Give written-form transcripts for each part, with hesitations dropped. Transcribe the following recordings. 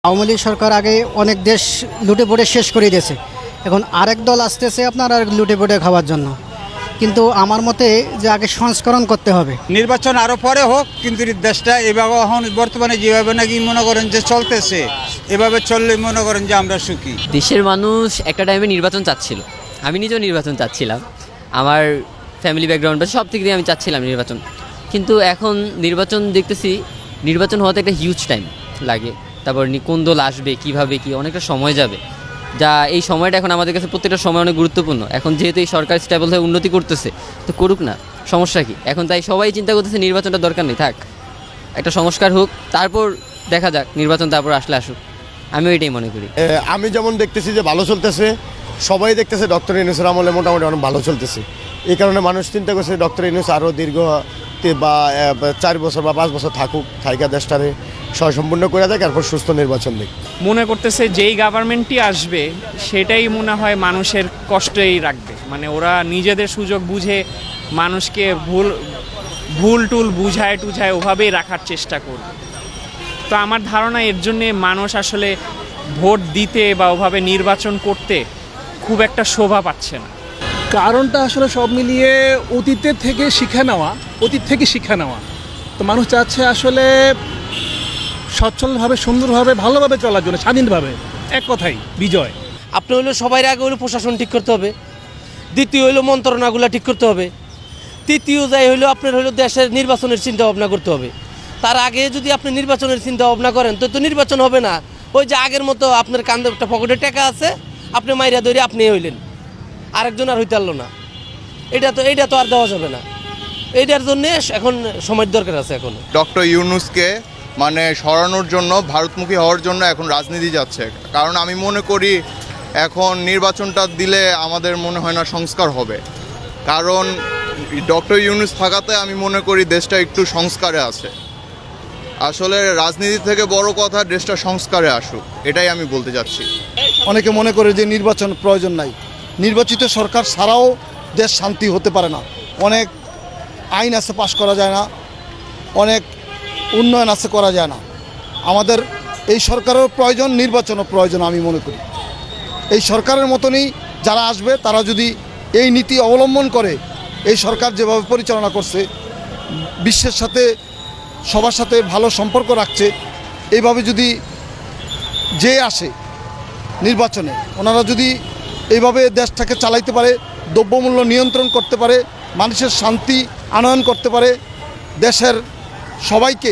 আওয়ামী লীগ সরকার আগে অনেক দেশ লুটে পুটে শেষ করে দিয়েছে, এখন আরেক দল আসতেছে আপনার আর লুটে পুটে খাওয়ার জন্য। কিন্তু আমার মতে যে আগে সংস্করণ করতে হবে। নির্বাচন আরও পরে হোক, কিন্তু দেশটা এভাবে এখন বর্তমানে যেভাবে নাকি মনে করেন যে চলতেছে, এভাবে চললে মনে করেন যে আমরা সুখী। দেশের মানুষ একটা টাইমে নির্বাচন চাচ্ছিল, আমি নিজেও নির্বাচন চাচ্ছিলাম, আমার ফ্যামিলি ব্যাকগ্রাউন্ড বা সব দিক দিয়ে আমি চাচ্ছিলাম নির্বাচন। কিন্তু এখন নির্বাচন দেখতেছি, নির্বাচন হওয়াতে একটা হিউজ টাইম লাগে, তারপর কোন দল আসবে, কীভাবে কি অনেকটা সময় যাবে, যা এই সময়টা এখন আমাদের কাছে প্রত্যেকটা সময় অনেক গুরুত্বপূর্ণ। এখন যেহেতু এই সরকার স্টেবল হয়ে উন্নতি করতেছে, তো করুক না, সমস্যা কি? এখন তাই সবাই চিন্তা করতেছে নির্বাচনটা দরকার নেই, থাক একটা সংস্কার হোক, তারপর দেখা যাক নির্বাচন, তারপর আসলে আসুক, আমিও এটাই মনে করি। আমি যেমন দেখতেছি যে ভালো চলতেছে, সবাই দেখতেছে ডক্টর ইউনূসের আমলে মোটামুটি অনেক ভালো চলতেছে। এই কারণে মানুষ চিন্তা করছে ডক্টর ইউনূস আরও দীর্ঘ বা 4 বছর বা 5 বছর থাকুক, থাইকা দেশটারে সম্পূর্ণ করে দেয়, তারপর সুস্থ নির্বাচন দেখ। মনে করতেছে যেই গভর্নমেন্টই আসবে সেটাই মনে হয় মানুষের কষ্টই রাখবে, মানে ওরা নিজেদের সুযোগ বুঝে মানুষকে ভুল টুল বুঝায় টুঝায় ওভাবেই রাখার চেষ্টা করবে। তো আমার ধারণা এর জন্যে মানুষ আসলে ভোট দিতে বা ওভাবে নির্বাচন করতে খুব একটা শোভা পাচ্ছে না। কারণটা আসলে সব মিলিয়ে অতীত থেকে শিক্ষা নেওয়া। তো মানুষ চাচ্ছে আসলে সচ্ছলভাবে, সুন্দরভাবে, ভালোভাবে চলার জন্য, স্বাধীনভাবে। এক কথাই বিজয়। আপনি হইলো সবাই আগে হইলো প্রশাসন ঠিক করতে হবে, দ্বিতীয় হইলো মন্ত্রণাগুলো ঠিক করতে হবে, তৃতীয় যাই হইলো আপনার হইলো দেশের নির্বাচনের চিন্তা ভাবনা করতে হবে। তার আগে যদি আপনি নির্বাচনের চিন্তা ভাবনা করেন তো নির্বাচন হবে না। ওই যে আগের মতো আপনার কান্দে একটা পকেটে টাকা আছে, আপনি মাইরা ধরে আপনি হইলেন, আরেকজন আর হইতে পারলো না। এটা তো আর দেওয়া যাবে না। এইটার জন্যে এখন সময়ের দরকার আছে। এখন ডক্টর ইউনূসকে মানে সরানোর জন্য, ভারতমুখী হওয়ার জন্য এখন রাজনীতি যাচ্ছে। কারণ আমি মনে করি এখন নির্বাচনটা দিলে আমাদের মনে হয় না সংস্কার হবে, কারণ ডক্টর ইউনূস থাকাতে আমি মনে করি দেশটা একটু সংস্কারে আছে। আসলে রাজনীতি থেকে বড় কথা দেশটা সংস্কারে আসুক, এটাই আমি বলতে চাচ্ছি। অনেকে মনে করে যে নির্বাচন প্রয়োজন নাই, নির্বাচিত সরকার ছাড়াও দেশ শান্তি হতে পারে না। অনেক আইন আছে পাশ করা যায় না, অনেক উন্নয়ন আছে করা যায় না। আমাদের এই সরকারের প্রয়োজন, নির্বাচনও প্রয়োজন আমি মনে করি। এই সরকারের মতনই যারা আসবে তারা যদি এই নীতি অবলম্বন করে, এই সরকার যেভাবে পরিচালনা করছে, বিশ্বের সাথে সবার সাথে ভালো সম্পর্ক রাখছে, এইভাবে যদি যে আসে নির্বাচনে, ওনারা যদি এইভাবে দেশটাকে চালাইতে পারে, দ্রব্যমূল্য নিয়ন্ত্রণ করতে পারে, মানুষের শান্তি আনয়ন করতে পারে, দেশের সবাইকে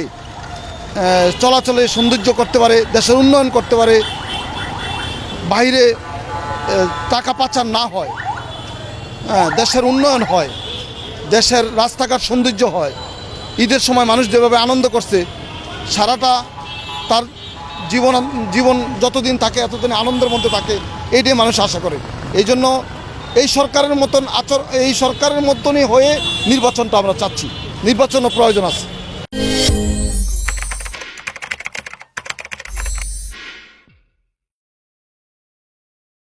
চলাচলে সৌন্দর্য করতে পারে, দেশের উন্নয়ন করতে পারে, বাইরে টাকা পাচার না হয়, দেশের উন্নয়ন হয়, দেশের রাস্তাঘাট সৌন্দর্য হয়, ঈদের সময় মানুষ যেভাবে আনন্দ করছে, সারাটা তার জীবন যতদিন থাকে এতদিন আনন্দের মধ্যে থাকে, এইটাই মানুষ আশা করে। এই জন্য এই সরকারের মতনই হয়ে নির্বাচনটা আমরা চাচ্ছি। নির্বাচনও প্রয়োজন আছে।